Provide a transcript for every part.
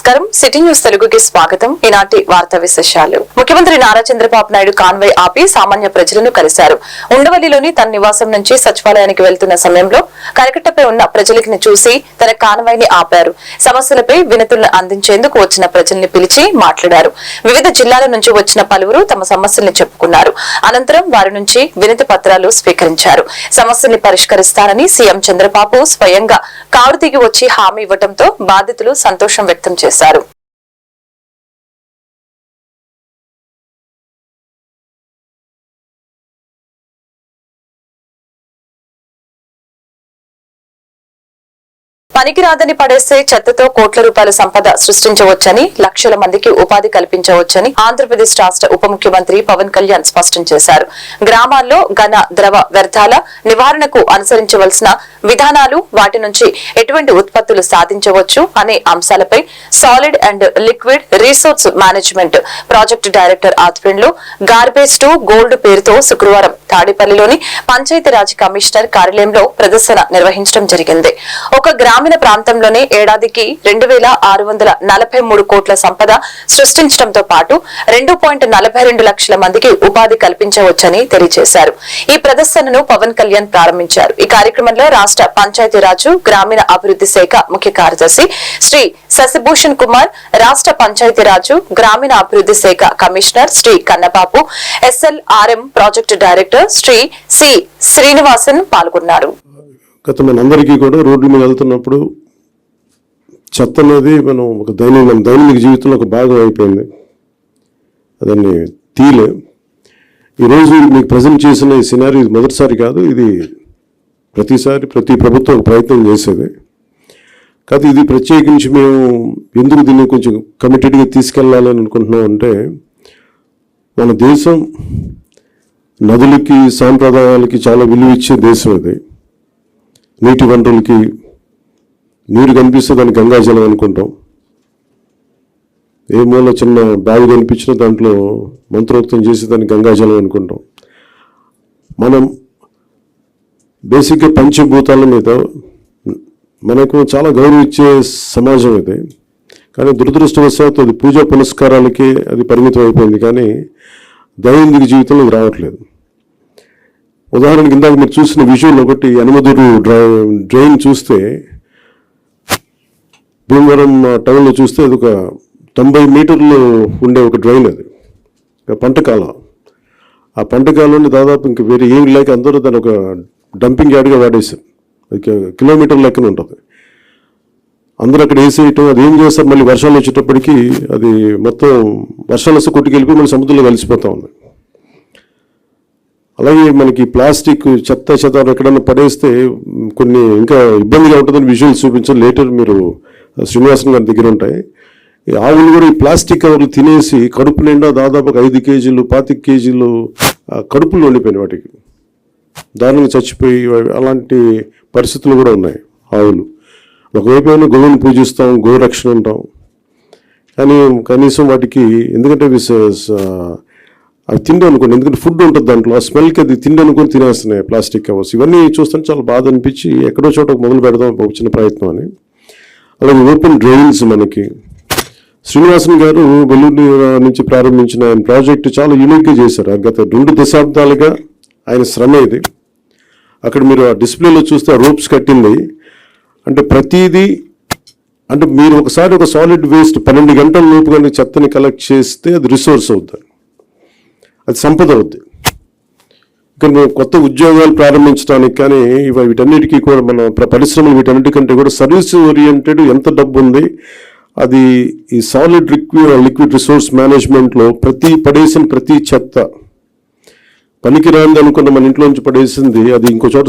నమస్కారం city news తెలుగుకి స్వాగతం. ఈనాటి వార్తా విశేషాలు. ముఖ్యమంత్రి నారా చంద్రబాబు నాయుడు కాన్వాయ్ ఆపి సామాన్య ప్రజలను కలిశారు. ఉండవల్లిలోని తన నివాసం నుంచి సచివాలయానికి వెళ్తున్న సమయంలో కరకట్టపై ఉన్న ప్రజలకి చూసి తన కాన్వాయ్ ని ఆపారు. సమస్యలపై వినతులను అందించేందుకు వచ్చిన ప్రజల్ని పిలిచి మాట్లాడారు. వివిధ జిల్లాల నుంచి వచ్చిన పలువురు తమ సమస్యల్ని చెప్పుకున్నారు. అనంతరం వారి నుంచి వినతి పత్రాలు స్వీకరించారు. సమస్యల్ని పరిష్కరిస్తానని సీఎం చంద్రబాబు స్వయంగా కారు దిగి వచ్చి హామీ ఇవ్వడంతో బాధితులు సంతోషం వ్యక్తం చేశారు. పనికిరాదని పడేస్తే చెత్తతో కోట్ల రూపాయల సంపద సృష్టించవచ్చని, లక్షల మందికి ఉపాధి కల్పించవచ్చని ఆంధ్రప్రదేశ్ రాష్ట్ర ఉప ముఖ్యమంత్రి పవన్ కళ్యాణ్ స్పష్టం చేశారు. గ్రామాల్లో ఘన ద్రవ వ్యర్థాల నివారణకు అనుసరించవలసిన విధానాలు, వాటి నుంచి ఎటువంటి ఉత్పత్తులు సాధించవచ్చు అనే అంశాలపై solid and liquid resource management project director ఆధ్వర్యంలో గార్బేజ్ టు గోల్డ్ పేరుతో శుక్రవారం తాడేపల్లిలోని పంచాయతీరాజ్ కమిషనర్ కార్యాలయంలో ప్రదర్శన నిర్వహించడం జరిగింది. ఒక గ్రామీణ ప్రాంతంలోనే ఏడాదికి 2643 కోట్ల సంపద సృష్టించడంతో పాటు 2.42 లక్షల మందికి ఉపాధి కల్పించవచ్చని తెలియజేశారు. ఈ ప్రదర్శనను పవన్ కళ్యాణ్ ప్రారంభించారు. ఈ కార్యక్రమంలో రాష్ట్ర పంచాయతీరాజు గ్రామీణ అభివృద్ధి శాఖ ముఖ్య కార్యదర్శి శ్రీ శశిభూషణ్ కుమార్, రాష్ట్ర పంచాయతీరాజు గ్రామీణ అభివృద్ధి శాఖ commissioner Shri Kannababu, SLRM project director Shri C Srinivasan పాల్గొన్నారు. గత మనందరికీ కూడా రోడ్ల మీద వెళ్తున్నప్పుడు చెత్త అనేది మనం ఒక దైనందిక జీవితంలో ఒక భాగం అయిపోయింది. దాన్ని తీలే ఈరోజు మీకు ప్రజెంట్ చేసిన ఈ సినారీ ఇది మొదటిసారి కాదు. ఇది ప్రతి ప్రభుత్వం ఒక ప్రయత్నం చేసేది కాదు. ఇది ప్రత్యేకించి మేము ఎందుకు దీన్ని కొంచెం కమిటెడ్గా తీసుకెళ్లాలని అనుకుంటున్నాం అంటే, మన దేశం నదులకి సాంప్రదాయాలకి చాలా విలువ ఇచ్చే దేశం అది. నీటి వనరులకి నీరు కనిపిస్తే దాన్ని గంగాజలం అనుకుంటాం. ఏ మూల చిన్న బావి కనిపించినా దాంట్లో మంత్రోక్తం చేసి దాన్ని గంగాజలం అనుకుంటాం. మనం బేసిక్గా పంచభూతాల మీద మనకు చాలా గౌరవం ఇచ్చే సమాజం ఇది. కానీ దురదృష్టవశాత్తు అది పూజా పునస్కారాలకి అది పరిమితం అయిపోయింది, కానీ దైనందిక జీవితంలో అది రావట్లేదు. ఉదాహరణకి ఇందాక మీరు చూసిన విజువల్ ఒకటి యనమదురు డ్రైన్ చూస్తే, భీమవరం టౌన్లో చూస్తే అది ఒక 90 మీటర్లు ఉండే ఒక డ్రైన్. అది పంటకాలం. ఆ పంటకాలంలో దాదాపు ఇంక వేరే ఏమి లేక అందరూ దాన్ని ఒక డంపింగ్ యార్డ్గా వాడేశారు. అది కిలోమీటర్ లెక్కన ఉంటుంది. అందరూ అక్కడ వేసేయటం, అది ఏం చేస్తారు, మళ్ళీ వర్షాలు వచ్చేటప్పటికి అది మొత్తం వర్షాలు వస్తే కొట్టుకెళ్ళిపోయి మళ్ళీ సముద్రంలో కలిసిపోతూ ఉంది. అలాగే మనకి ప్లాస్టిక్ చెత్త ఎక్కడన్నా పడేస్తే కొన్ని ఇంకా ఇబ్బందిగా ఉంటుందని విజువల్స్ చూపించాలి. లేటర్ మీరు శ్రీనివాసన్ గారి దగ్గర ఉంటాయి. ఆవులు కూడా ఈ ప్లాస్టిక్ కవర్లు తినేసి కడుపు నిండా దాదాపు 5 కేజీలు 25 కేజీలు కడుపులు వండిపోయినాయి. వాటికి దారుణంగా చచ్చిపోయి అలాంటి పరిస్థితులు కూడా ఉన్నాయి. ఆవులు ఒకవైపు అయినా గోవుని పూజిస్తాం, గోరక్షణ ఉంటాం, కానీ కనీసం వాటికి ఎందుకంటే అవి తిండి అనుకోండి, ఎందుకంటే ఫుడ్ ఉంటుంది దాంట్లో, ఆ స్మెల్కి అది తిండి అనుకొని తినేస్తున్నాయి ప్లాస్టిక్ కవర్స్. ఇవన్నీ చూస్తుంటే చాలా బాధ అనిపించి ఎక్కడో చోట మొదలు పెడదాం ఒక చిన్న ప్రయత్నం అని. అలాగే ఓపెన్ డ్రైన్స్ మనకి శ్రీనివాసన్ గారు వెల్లుల్లి నుంచి ప్రారంభించిన ఆయన ప్రాజెక్టు చాలా యూనిక్గా చేశారు. గత 2 దశాబ్దాలుగా ఆయన శ్రమ ఇది. అక్కడ మీరు ఆ డిస్ప్లేలో చూస్తే ఆ రోప్స్ కట్టింది అంటే ప్రతిదీ, అంటే మీరు ఒకసారి ఒక సాలిడ్ వేస్ట్ 12 గంటల లోపు కానీ చెత్తని కలెక్ట్ చేస్తే అది రిసోర్స్ అవుతుంది, అది సంపద అవుద్ది. ఇక్కడ మేము కొత్త ఉద్యోగాలు ప్రారంభించడానికి కానీ వీటన్నిటికీ కూడా మన పరిశ్రమలు వీటన్నిటికంటే కూడా సర్వీస్ ఓరియంటెడ్ ఎంత డబ్బు ఉంది, అది ఈ సాలిడ్ లిక్విడ్ రిసోర్స్ మేనేజ్మెంట్లో పడేసిన ప్రతి చెత్త పనికిరాంది అనుకున్న మన ఇంట్లోంచి పడేసింది అది ఇంకో చోట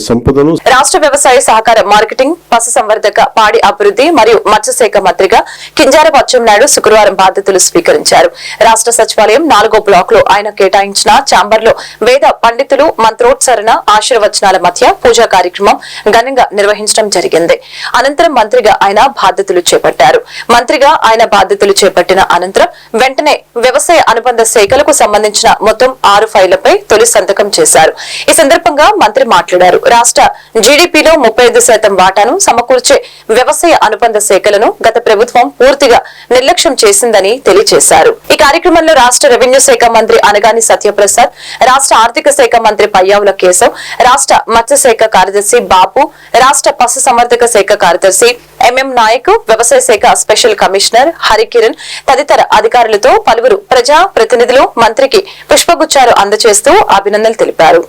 సంపదను. రాష్ట్ర వ్యవసాయ సహకార మార్కెటింగ్, పశు సంవర్ధక, పాడి అభివృద్ధి మరియు మత్స్యశాఖ మంత్రిగా కింజారపు అచ్చెన్నాయుడు శుక్రవారం బాధ్యతలు స్వీకరించారు. రాష్ట్ర సచివాలయం 4వ బ్లాక్ లో ఆయన కేటాయించిన ఛాంబర్ లో వేద పండితులు మంత్రోత్సరణ ఆశీర్వచనాల మధ్య పూజా కార్యక్రమం ఘనంగా నిర్వహించడం జరిగింది. అనంతరం మంత్రిగా ఆయన బాధ్యతలు చేపట్టారు. మంత్రిగా ఆయన బాధ్యతలు చేపట్టిన అనంతరం వెంటనే వ్యవసాయ అనుబంధ శాఖలకు సంబంధించిన మొత్తం 6 ఫైళ్ల జీవోలపై తొలి సంతకం చేశారు. ఈ సందర్భంగా మంత్రి మాట్లాడారు. రాష్ట్ర జీడీపీలో 35% వాటాను సమకూర్చే వ్యవసాయ అనుబంధ శాఖలను గత ప్రభుత్వం పూర్తిగా నిర్లక్ష్యం చేసిందని తెలియజేశారు. ఈ కార్యక్రమంలో రాష్ట్ర రెవెన్యూ శాఖ మంత్రి అనగాని సత్యప్రసాద్, రాష్ట్ర ఆర్థిక శాఖ మంత్రి పయ్యావుల కేశవ్, రాష్ట్ర మత్స్యశాఖ కార్యదర్శి బాపు, రాష్ట్ర పశుసంవర్ధక శాఖ కార్యదర్శి ఎంఎం నాయక్, వ్యవసాయ శాఖ స్పెషల్ కమిషనర్ హరికిరణ్ తదితర అధికారులతో పలువురు ప్రజా ప్రతినిధులు మంత్రికి పుష్పగుచ్చాలు అందజేస్తూ అభినందనలు తెలిపారు.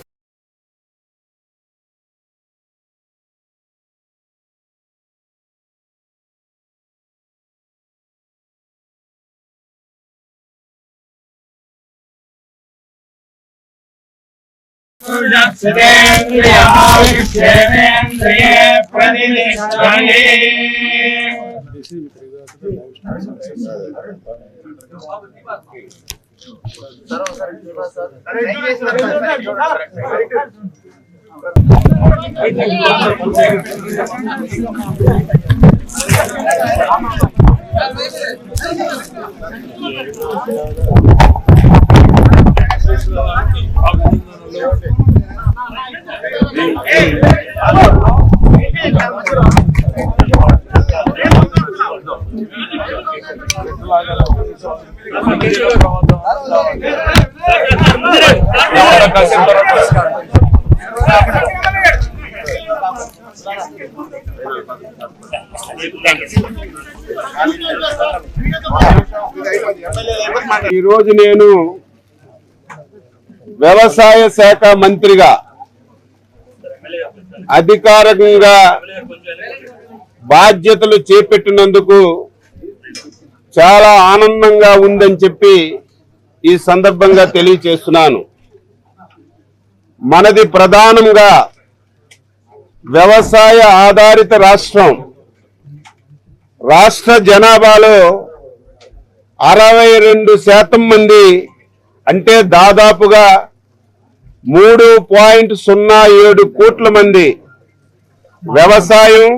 ఈ రోజు నేను వ్యవసాయ శాఖ మంత్రిగా అధికారికంగా బాధ్యతలు చేపట్టినందుకు చాలా ఆనందంగా ఉందని చెప్పి ఈ సందర్భంగా తెలియజేస్తున్నాను. మనది ప్రధానంగా వ్యవసాయ ఆధారిత రాష్ట్రం. రాష్ట్ర జనాభాలో 62% మంది, అంటే దాదాపుగా 3.07 కోట్ల మంది వ్యవసాయం,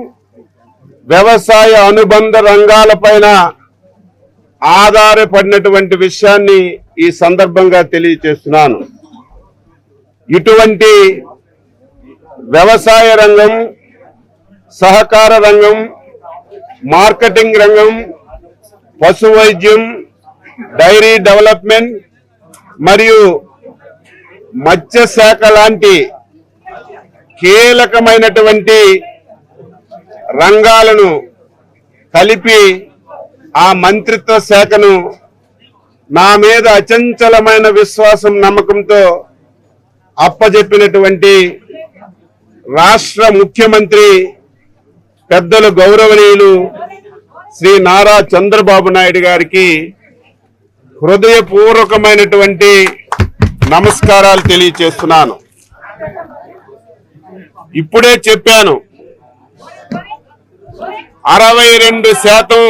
వ్యవసాయ అనుబంధ రంగాలపైన ఆధారపడినటువంటి విషయాన్ని ఈ సందర్భంగా తెలియజేస్తున్నాను. ఇటువంటి వ్యవసాయ రంగం, సహకార రంగం, మార్కెటింగ్ రంగం, పశు వైద్యం, డైరీ డెవలప్మెంట్ మరియు మత్స్యశాఖ లాంటి కీలకమైనటువంటి రంగాలను కలిపి ఆ మంత్రిత్వ శాఖను నా మీద అచంచలమైన విశ్వాసం, నమ్మకంతో అప్పజెప్పినటువంటి రాష్ట్ర ముఖ్యమంత్రి పెద్దలు గౌరవనీయులు శ్రీ నారా చంద్రబాబు నాయుడు గారికి హృదయపూర్వకమైనటువంటి నమస్కారాలు తెలియజేస్తున్నాను. ఇప్పుడే చెప్పాను, 62%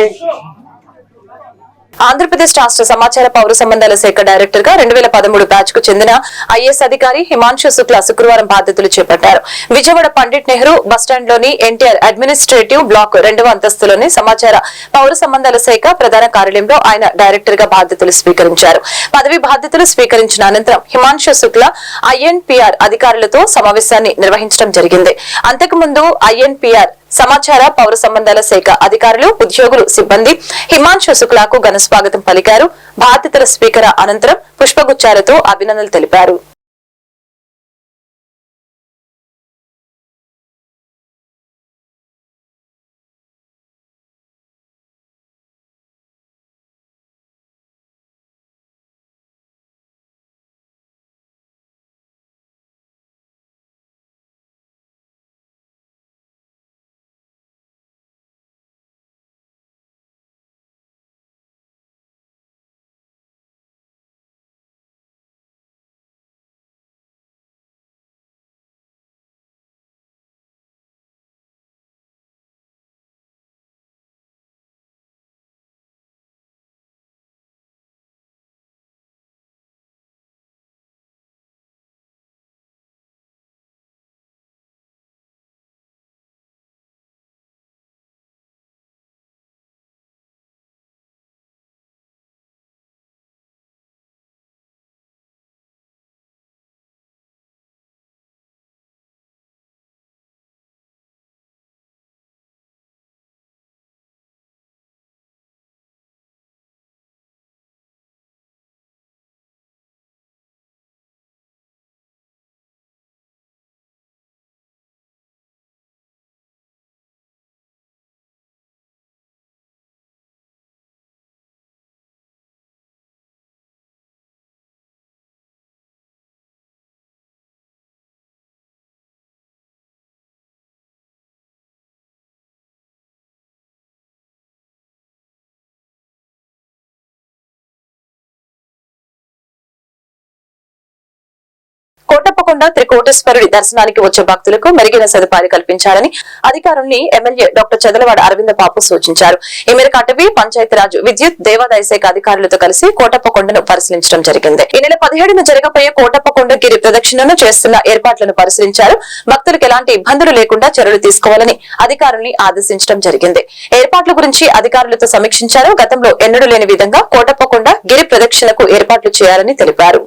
ఆంధ్రప్రదేశ్ రాష్ట్ర సమాచార పౌర సంబంధాల శాఖ డైరెక్టర్ గా 2013 బ్యాచ్ కు చెందిన ఐఏఎస్ అధికారి హిమాంశు శుక్లా శుక్రవారం బాధ్యతలు చేపట్టారు. విజయవాడ పండిట్ నెహ్రూ బస్టాండ్లోని ఎన్టీఆర్ అడ్మినిస్ట్రేటివ్ బ్లాక్ 2వ అంతస్తులోని సమాచార పౌర సంబంధాల శాఖ ప్రధాన కార్యాలయంలో ఆయన డైరెక్టర్ గా బాధ్యతలు స్వీకరించారు. పదవి బాధ్యతలు స్వీకరించిన అనంతరం హిమాంశు శుక్లా ఐఎన్పిఆర్ అధికారులతో సమావేశాన్ని నిర్వహించడం జరిగింది. అంతకుముందు ఐఎన్పిఆర్ సమాచార పౌర సంబంధాల శాఖ అధికారులు, ఉద్యోగులు, సిబ్బంది హిమాంశు శుక్లాకు ఘన స్వాగతం పలికారు. బాధ్యతల స్వీకార అనంతరం పుష్పగుచ్చాలతో అభినందనలు తెలిపారు. అంతేకాకుండా త్రికోటేశ్వరుడి దర్శనానికి వచ్చే భక్తులకు మెరుగైన సదుపాయాలు కల్పించాలని అధికారుల్ని ఎమ్మెల్యే డాక్టర్ చదలవాడ అరవింద బాబు సూచించారు. ఈ మేరకు అటవీ, పంచాయతీరాజ్, విద్యుత్, దేవాదాయ శాఖ అధికారులతో కలిసి కోటప్పకొండను పరిశీలించడం జరిగింది. ఈ నెల 17న జరగబోయే కోటప్పకొండ గిరి ప్రదక్షిణను చేస్తున్న ఏర్పాట్లను పరిశీలించారు. భక్తులకు ఎలాంటి ఇబ్బందులు లేకుండా చర్యలు తీసుకోవాలని అధికారుల్ని ఆదేశించడం జరిగింది. ఏర్పాట్ల గురించి అధికారులతో సమీక్షించారు. గతంలో ఎన్నడూ లేని విధంగా కోటప్పకొండ గిరి ప్రదక్షిణకు ఏర్పాట్లు చేయాలని తెలిపారు.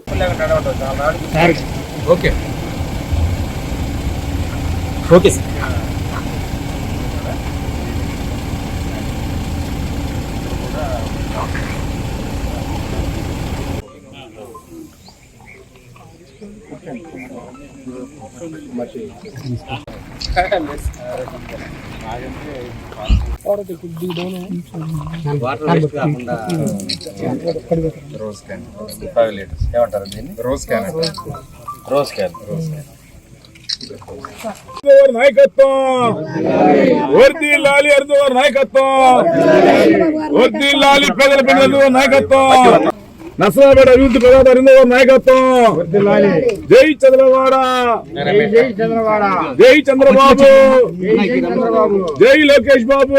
నాయకత్వం వర్ధిల్లాలి, అర్జున్ నాయకత్వం వర్ధిల్లాలి, ప్రజల పిల్లలు నాయకత్వం, నసరాపేట అభివృద్ధి ప్రదాత అరవింద్ నాయకత్వం, జై చంద్రవాడ, జై చంద్రబాబు, జై లోకేష్ బాబు.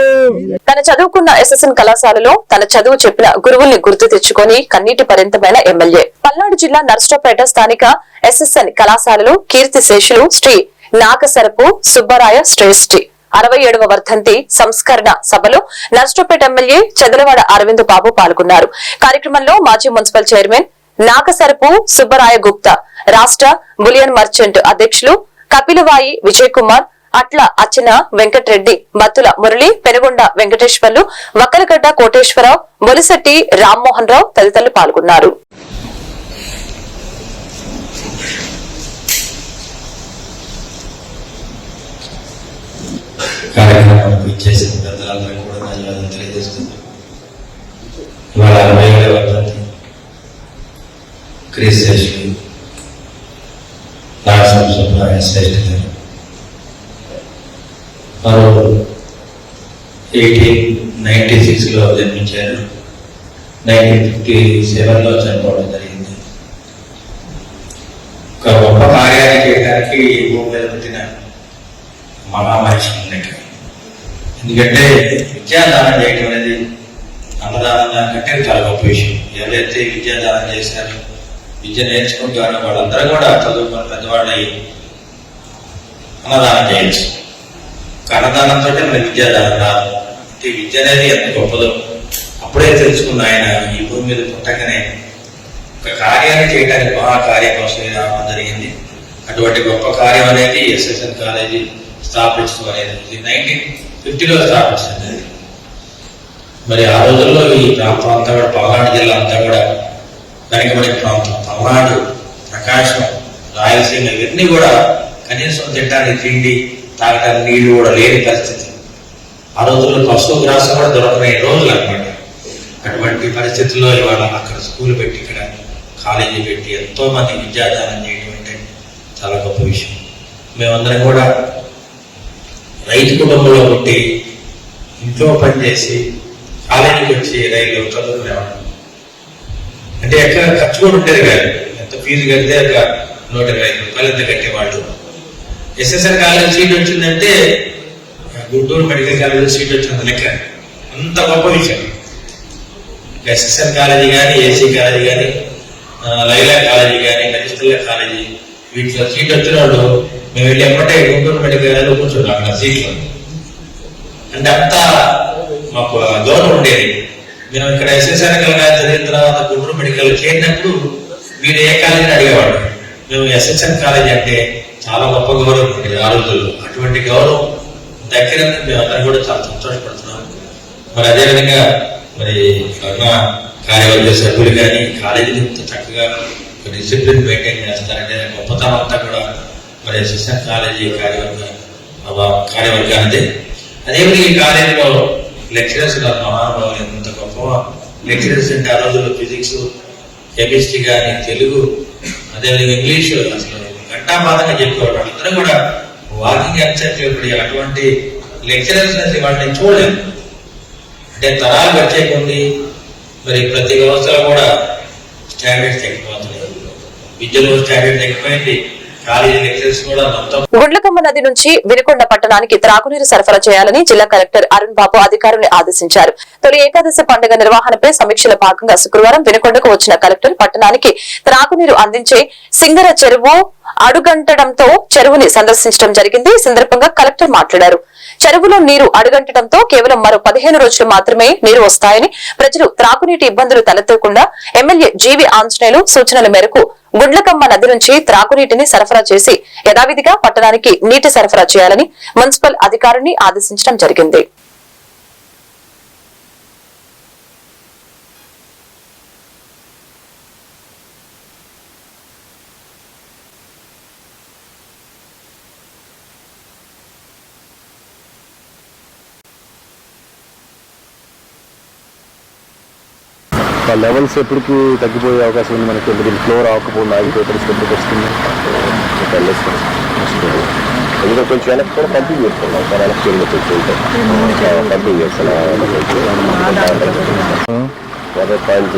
తన చదువుకున్న ఎస్ఎస్ఎన్ కళాశాలలో తన చదువు చెప్పిన గురువుల్ని గుర్తు తెచ్చుకొని కన్నీటి పర్యంతమైన ఎమ్మెల్యే. పల్నాడు జిల్లా నర్సరావుపేట స్థానిక ఎస్ఎస్ఎన్ కళాశాలలో కీర్తి శేషులు శ్రీ నాగసరపు సుబ్బరాయ శ్రేష్ఠి 67వ వర్ధంతి సంస్కరణ సభలో నర్సరావుపేట ఎమ్మెల్యే చదలవాడ అరవింద్ బాబు పాల్గొన్నారు. కార్యక్రమంలో మాజీ మున్సిపల్ చైర్మన్ నాగసరపు సుబ్బరాయ గుప్తా, రాష్ట్ర బులియన్ మర్చెంట్ అధ్యక్షులు కపిలవాయి విజయ్ కుమార్, అట్ల అచ్చన వెంకటరెడ్డి, మత్తుల మురళి, పెనుగొండ వెంకటేశ్వర్లు, వక్కలగడ్డ కోటేశ్వరరావు, మొలిశెట్టి రామ్మోహన్ రావు తదితరులు పాల్గొన్నారు. కార్యక్రమానికి ఇచ్చేసిన పెద్దలందరికీ కూడా ధన్యవాదాలు తెలియజేస్తున్నాను. ఇవాళ 67వ వర్ధంతి క్రీస్తు నాగసరపు సుబ్బరాయ శ్రేష్ఠి గారు వారు 1896లో జన్మించారు. 1957లో చనిపోవడం జరిగింది. ఒక గొప్ప కార్యాన్ని చేయడానికి భూమి మీద పుట్టిన మహామనిషి ఉన్నట్టు. ఎందుకంటే విద్యాదానం చేయడం అనేది అన్నదానం దానికంటే చాలా గొప్ప విషయం. ఎవరైతే విద్యాదానం చేశారో, విద్య నేర్చుకుంటారో వాళ్ళందరూ కూడా చదువుకుని పెద్దవాళ్ళై అన్నదానం చేయొచ్చు. అన్నదానంతో మన విద్యాదానం రాదు. అంటే విద్య అనేది ఎంత గొప్పదో అప్పుడే తెలుసుకున్న ఆయన ఈ భూమి మీద పుట్టగానే ఒక కార్యాన్ని చేయడానికి మహాకార్యం కోసం రావడం జరిగింది. అటువంటి గొప్ప కార్యం అనేది ఎస్ఎస్ఎన్ కాలేజీ స్థాపించడం అనేది 1950లో స్థాపించింది. మరి ఆ రోజుల్లో ఈ ప్రాంతం అంతా కూడా పల్నాడు జిల్లా అంతా కూడా వెనకబడిన ప్రాంతం. పల్నాడు, ప్రకాశం, రాయలసీమ ఇవన్నీ కూడా కనీసం తినడానికి తిండి, తాగడానికి నీళ్లు కూడా లేని పరిస్థితి. ఆ రోజుల్లో పశువు గ్రాసం కూడా దొరకని రోజులు అనమాట. అటువంటి పరిస్థితుల్లో ఇవాళ అక్కడ స్కూల్ పెట్టి, ఇక్కడ కాలేజీ పెట్టి ఎంతో మంది విద్యాదానం చేయడం అంటే చాలా గొప్ప విషయం. మేమందరం కూడా రైతు కుటుంబంలో పుట్టి ఇంట్లో పనిచేసి కాలేజీకి వచ్చి రైలు చదువుకునేవాడు. అంటే ఎక్కడ ఖర్చు కూడా ఉండేది కాదు. ఎంత ఫీజు కడితే ఒక 120 రూపాయలు ఎంత కట్టేవాళ్ళు. ఎస్ఎస్ఎన్ కాలేజీ సీట్ వచ్చిందంటే గుంటూరు మెడికల్ కాలేజీ సీట్ వచ్చింది లెక్క. అంత గొప్ప విషయం. ఎస్ఎస్ఎన్ కాలేజీ కానీ, ఏసీ కాలేజీ కానీ, లైలా కాలేజీ కానీ, నరిస్తుల్లా కాలేజీ, వీటిలో సీట్ వచ్చిన వాళ్ళు మేము వెళ్ళి ఎప్పుడంటే గుంటూరు మెడికల్ కాలేజీలో కూర్చున్నాం అక్కడ సీట్లో. అంటే అంతా మాకు గౌరవం ఉండేది. మేము ఇక్కడ ఎస్ఎస్ఎన్ కాలేజీ చదివిన తర్వాత గుంటూరు మెడికల్ చేరినప్పుడు మీరు ఏ కాలేజీని అడిగేవాడు. మేము ఎస్ఎస్ఎన్ కాలేజీ అంటే చాలా గొప్ప గౌరవం ఉండేది ఆ రోజుల్లో. అటువంటి గౌరవం దగ్గర మేము అందరం కూడా చాలా సంతోషపడుతున్నాం. మరి అదేవిధంగా మరి కార్యవర్గ సభ్యులు కానీ కాలేజీని ఇంత చక్కగా డిసిప్లిన్ మెయింటైన్ చేస్తారంటే గొప్పతనం అంతా కూడా మరి ఎస్ఎస్ఎన్ కాలేజీ కార్యవర్గానిదే. అదేవిధంగా ఈ కాలేజీలో లెక్చరర్స్ గారు మహానుభావులు ఎంత గొప్ప లెక్చరర్స్ అంటే ఆ రోజుల్లో ఫిజిక్స్, కెమిస్ట్రీ కానీ, తెలుగు, అదేవిధంగా ఇంగ్లీషు అసలు ఘంటాపాతంగా చెప్పేవాడు. అందరూ కూడా వాకింగ్ ఎన్సైక్లోపీడియా అటువంటి లెక్చరర్స్ అనేది వాటిని చూడలేదు. అంటే తరాలు వచ్చే కొన్ని మరి ప్రతి వ్యవస్థలో కూడా స్టాండర్డ్స్ తగ్గిపోతున్నాయి. విద్యలో స్టాండర్డ్ తగ్గిపోయింది, కాలేజీ లెక్చర్స్ కూడా మొత్తం గుండ్లకమ్మ నది నుంచి వినుకొండ పట్టణానికి త్రాగునీరు సరఫరా చేయాలని జిల్లా కలెక్టర్ అరుణ్ బాబు అధికారులను ఆదేశించారు. తొలి ఏకాదశి పండుగ నిర్వహణపై సమీక్షల భాగంగా శుక్రవారం వినుకొండకు వచ్చిన కలెక్టర్ పట్టణానికి త్రాగునీరు అందించే సింగర చెరువు అడుగంటడంతో చెరువుని సందర్శించడం జరిగింది. ఈ సందర్భంగా కలెక్టర్ మాట్లాడారు. చెరువులో నీరు అడుగంటడంతో కేవలం మరో 15 రోజులు మాత్రమే నీరు వస్తాయని, ప్రజలు త్రాగునీటి ఇబ్బందులు తలెత్తకుండా ఎమ్మెల్యే జీవి ఆంజనేయులు సూచనల మేరకు గుండ్లకమ్మ నది నుంచి త్రాగునీటిని సరఫరా చేసి యథావిధిగా పట్టణానికి నీటి సరఫరా చేయాలని మున్సిపల్ అధికారిని ఆదేశించడం జరిగింది. లెవెల్స్ ఎప్పటికి తగ్గిపోయే అవకాశం ఉంది మనకి. దీని ఫ్లోర్ ఆకపోకుండా ఆగిపోయి ఎప్పటికి వస్తుంది. ఎందుకంటే కొంచెం వెనక్కి కూడా పంపింగ్ చేస్తున్నాం సార్. వెనక్కి పంపింగ్ చేస్తున్నాం. 10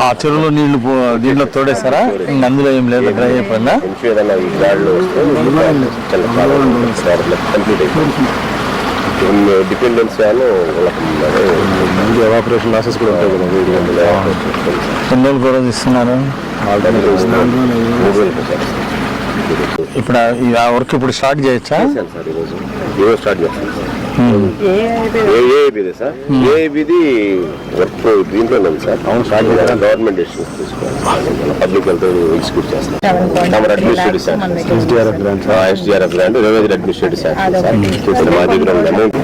ఆ చెరువులో నీళ్లు దీంట్లో తోడేస్తారా? ఇంక అందులో ఏం లేదు, డ్రై అయిపోయిందా? ఏదైనా ఈ గాడిలో వస్తే కంప్లీట్ అయిపోయింది. డిపెండెన్స్ ఎవాపరేషన్ లాసెస్ కూడా ఉంటాయి కదా. ఎన్ని రోజులు కూడా ఇస్తున్నారు? ఇప్పుడు ఆ వర్క్ ఇప్పుడు స్టార్ట్ చేయొచ్చా సార్? ఈరోజు స్టార్ట్ చేస్తాను సార్. ఏబిది సార్, ఏబిది వర్క్ దీంట్లోనే ఉంది సార్. అవును, స్టార్ట్ చేయాలి. గవర్నమెంట్ డెసిషన్స్ తీసుకోవాలి. పబ్లిక్ వెళ్తే ఎగ్జిక్యూట్ చేస్తాం. Administrative sir, SDRF grant, revenue administrative sir మా దగ్గర ఉంది అమౌంట్.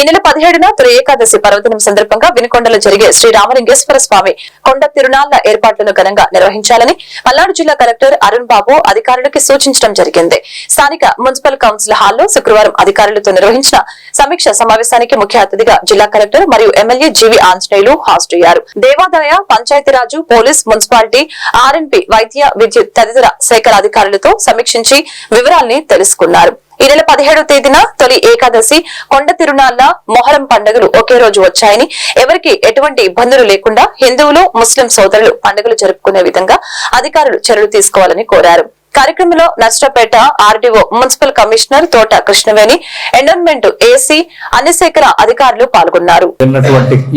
ఈ నెల 17న తొలి ఏకాదశి పర్వదినం సందర్భంగా వినుకొండలో జరిగే శ్రీ రామలింగేశ్వర స్వామి కొండ తిరునాళ్ల ఏర్పాట్లను ఘనంగా నిర్వహించాలని పల్నాడు జిల్లా కలెక్టర్ అరుణ్ బాబు అధికారులకు సూచించడం జరిగింది. స్థానిక మున్సిపల్ కౌన్సిల్ హాల్లో శుక్రవారం అధికారులతో నిర్వహించిన సమీక్ష సమావేశానికి ముఖ్య అతిథిగా జిల్లా కలెక్టర్ మరియు ఎమ్మెల్యే జీవి ఆంజనేయులు హాజరయ్యారు. దేవాదాయ, పంచాయతీరాజు, పోలీస్, మున్సిపాలిటీ, ఆర్ఎన్పి, వైద్య, విద్యుత్ తదితర శాఖల అధికారులతో సమీక్షించి వివరాల్ని తెలుసుకున్నారు. ఈ నెల 17వ తేదీన తొలి ఏకాదశి, కొండ తిరునాళ్ల, మొహరం పండుగలు ఒకే రోజు వచ్చాయని, ఎవరికి ఎటువంటి ఇబ్బందులు లేకుండా హిందువులు, ముస్లిం సోదరులు పండుగలు జరుపుకునే విధంగా అధికారులు చర్యలు తీసుకోవాలని కోరారు. కార్యక్రమంలో నర్సరావుపేట ఆర్డీఓ, మున్సిపల్ కమిషనర్ తోట కృష్ణవేణి, ఎండోన్మెంట్ ఏసీ, అన్ని శాఖల అధికారులు పాల్గొన్నారు.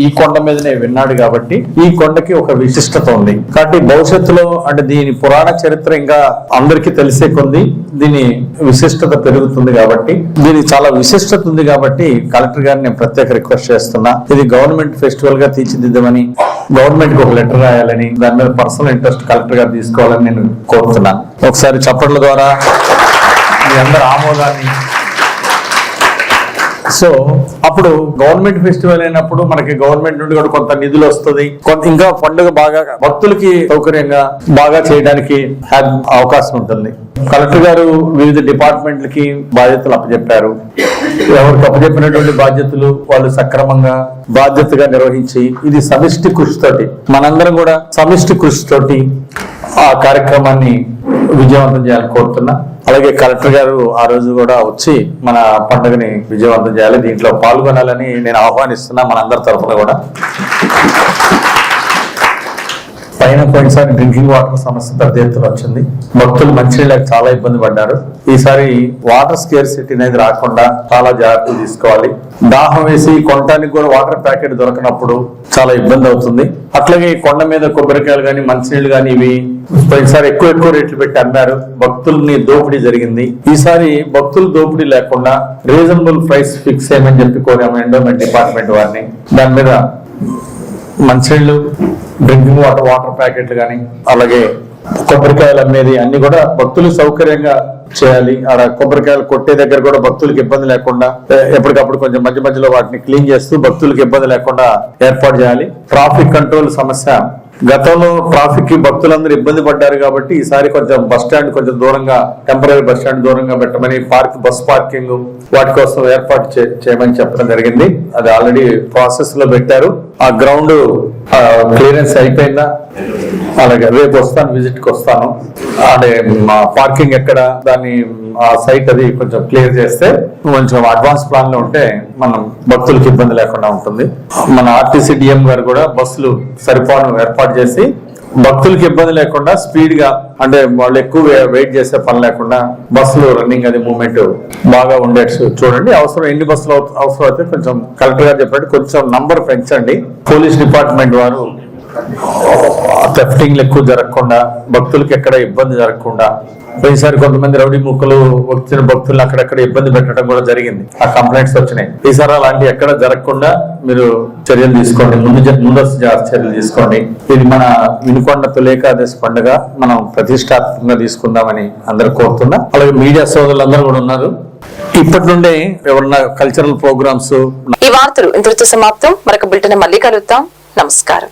ఈ కొండ మీదనే విన్నాడు కాబట్టి ఈ కొండకి ఒక విశిష్టత ఉంది. కాబట్టి భవిష్యత్తులో అంటే దీని పురాణ చరిత్ర ఇంకా అందరికీ తెలిసే కొంది దీని విశిష్టత పెరుగుతుంది. కాబట్టి దీనికి చాలా విశిష్టత ఉంది. కాబట్టి కలెక్టర్ గారిని నేను ప్రత్యేక రిక్వెస్ట్ చేస్తున్నా. ఇది గవర్నమెంట్ ఫెస్టివల్ గా తీర్చిదిద్దామని, గవర్నమెంట్ కి ఒక లెటర్ రాయాలని, దాని మీద పర్సనల్ ఇంట్రెస్ట్ కలెక్టర్ గారు తీసుకోవాలని నేను కోరుతున్నాను. ఒకసారి చప్పట్ల ద్వారా మీ అందరి ఆమోదాన్ని. సో అప్పుడు గవర్నమెంట్ ఫెస్టివల్ అయినప్పుడు మనకి గవర్నమెంట్ నుండి కూడా కొంత నిధులు వస్తుంది. ఇంకా పండుగ బాగా భక్తులకి సౌకర్యంగా బాగా చేయడానికి అవకాశం ఉంటుంది. కలెక్టర్ గారు వివిధ డిపార్ట్మెంట్లకి బాధ్యతలు అప్పచెప్పారు. ఎవరికి అప్పచెప్పినటువంటి బాధ్యతలు వాళ్ళు సక్రమంగా బాధ్యతగా నిర్వహించి, ఇది సమిష్టి కృషితోటి మనందరం కూడా సమిష్టి కృషితోటి ఆ కార్యక్రమాన్ని విజయవంతం చేయాలని కోరుతున్నా. అలాగే కలెక్టర్ గారు ఆ రోజు కూడా వచ్చి మన పండుగని విజయవంతం చేయాలి, దీంట్లో పాల్గొనాలని నేను ఆహ్వానిస్తున్నా మనందరి తరఫున కూడా. పోయినసారి డ్రింకింగ్ వాటర్ సమస్య పెద్ద ఎత్తున వచ్చింది. భక్తులు మంచినీళ్ళకి చాలా ఇబ్బంది పడ్డారు. ఈసారి వాటర్ స్కేర్సిటీ అనేది రాకుండా చాలా జాగ్రత్తలు తీసుకోవాలి. దాహం వేసి కొనడానికి కూడా వాటర్ ప్యాకెట్ దొరకనప్పుడు చాలా ఇబ్బంది అవుతుంది. అట్లాగే కొండ మీద కొబ్బరికాయలు కానీ, మంచినీళ్ళు కానీ ఇవి పోయినసారి ఎక్కువ రేట్లు పెట్టి అమ్మారు. భక్తుల్ని దోపిడీ జరిగింది. ఈసారి భక్తులు దోపిడీ లేకుండా రీజనబుల్ ప్రైస్ ఫిక్స్ చేయమని చెప్పి కోరాము ఎండోమెంట్ డిపార్ట్మెంట్ వారిని. దాని మీద మంచినీళ్ళు, డ్రింకింగ్ వాటర్ ప్యాకెట్లు కానీ, అలాగే కొబ్బరికాయలు అమ్మేది అన్ని కూడా భక్తులు సౌకర్యంగా చేయాలి. ఆడ కొబ్బరికాయలు కొట్టే దగ్గర కూడా భక్తులకు ఇబ్బంది లేకుండా ఎప్పటికప్పుడు కొంచెం మధ్య మధ్యలో వాటిని క్లీన్ చేస్తూ భక్తులకు ఇబ్బంది లేకుండా ఏర్పాటు చేయాలి. ట్రాఫిక్ కంట్రోల్ సమస్య, గతంలో ట్రాఫిక్ కి భక్తులందరూ ఇబ్బంది పడ్డారు కాబట్టి ఈసారి కొంచెం బస్ స్టాండ్ కొంచెం దూరంగా, టెంపరీ బస్ స్టాండ్ దూరంగా పెట్టమని, బస్ పార్కింగ్ వాటి కోసం ఏర్పాటు చేయమని చెప్పడం జరిగింది. అది ఆల్రెడీ ప్రాసెస్ లో పెట్టారు. ఆ గ్రౌండ్ క్లియరెన్స్ అయిపోయిందా? అలాగే రేపు వస్తాను, విజిట్ కి వస్తాను. అంటే మా పార్కింగ్ ఎక్కడ, దాన్ని ఆ సైట్ అది కొంచెం క్లియర్ చేస్తే కొంచెం అడ్వాన్స్ ప్లాన్ లో ఉంటే మనం భక్తులకు ఇబ్బంది లేకుండా ఉంటుంది. మన ఆర్టీసీ డిఎం గారు కూడా బస్సులు సరిపోను ఏర్పాటు చేసి భక్తులకు ఇబ్బంది లేకుండా స్పీడ్ గా, అంటే వాళ్ళు ఎక్కువ వెయిట్ చేసే పని లేకుండా బస్సులు రన్నింగ్ అది మూవ్మెంట్ బాగా ఉండేట్టు చూడండి. అవసరం ఎన్ని బస్సులు అవసరం అయితే కొంచెం కలెక్టర్ గారు చెప్పినట్టు కొంచెం నంబర్ పెంచండి. పోలీస్ డిపార్ట్మెంట్ వారు థెఫ్టింగ్లు ఎక్కువ జరగకుండా, భక్తులకు ఎక్కడ ఇబ్బంది జరగకుండా, పోయినసారి కొంతమంది రౌడీ ముక్కలు వచ్చిన భక్తులను అక్కడెక్కడ ఇబ్బంది పెట్టడం కూడా జరిగింది, ఆ కంప్లైంట్స్ వచ్చినాయి. ఈసారి అలాంటి ఎక్కడ జరగకుండా మీరు చర్యలు తీసుకోండి, ముందస్తు చర్యలు తీసుకోండి. ఇది మన వినుకొండ తొలి ఏకాదశి పండుగ మనం ప్రతిష్టాత్మకంగా తీసుకుందామని అందరూ కోరుతున్నా. అలాగే మీడియా సోదరులందరూ కూడా ఉన్నారు. ఇప్పటి నుండే ఎవరన్నా కల్చరల్ ప్రోగ్రామ్స్. ఈ వార్తలు ఇంతటితో సమాప్తం. మరొక బులెటిన్ మళ్ళీ కలుద్దాం. నమస్కారం.